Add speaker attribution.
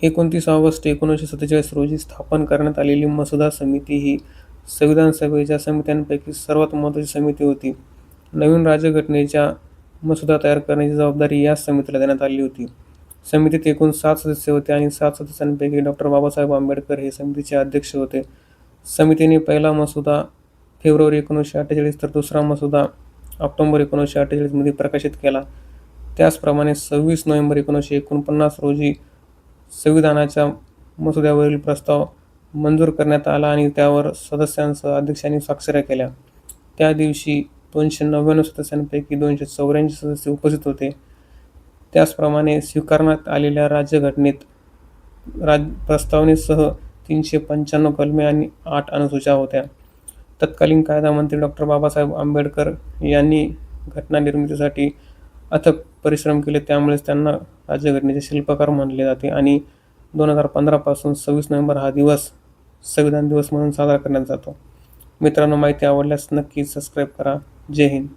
Speaker 1: 29 August 1947 रोजी स्थापन करण्यात आलेली मसुदा समिती ही संविधान सभेच्या समित्यांपैकी सर्वात महत्त्वाची समिती होती. नवीन राज्यघटनेचा मसुदा तयार करण्याची जबाबदारी याच समितीला देण्यात आली होती. समितीत एकूण 7 सदस्य होते आणि 7 सदस्यांपैकी डॉ. बाबासाहेब आंबेडकर हे समितीचे अध्यक्ष होते. समितीने पहिला मसुदा फेब्रुवारी 1948 तर दुसरा मसुदा ऑक्टोबर 1948 मध्ये प्रकाशित केला. त्याचप्रमाणे 26 नोव्हेंबर 1949 रोजी संविधानाच्या मसुद्यावरील प्रस्ताव मंजूर करण्यात आला आणि त्यावर सदस्यांसह अध्यक्षांनी स्वाक्षऱ्या केल्या. त्या दिवशी 299 सदस्यांपैकी 284 सदस्य उपस्थित होते. त्याचप्रमाणे स्वीकारण्यात आलेल्या राज्यघटनेत प्रस्तावनेसह 395 कलमे आणि 8 अनुसूच्या होत्या. तत्कालीन कायदामंत्री डॉ. बाबासाहेब आंबेडकर यांनी घटना निर्मितीसाठी अथक परिश्रम केले, त्यामुळेच त्यांना राज्यघटनेचे शिल्पकार मानले जाते आणि 2015 पासून 26 नोव्हेंबर हा दिवस संविधान दिवस म्हणून साजरा करण्यात जातो. मित्रांनो, माहिती आवडल्यास नक्की सबस्क्राईब करा. जय हिंद.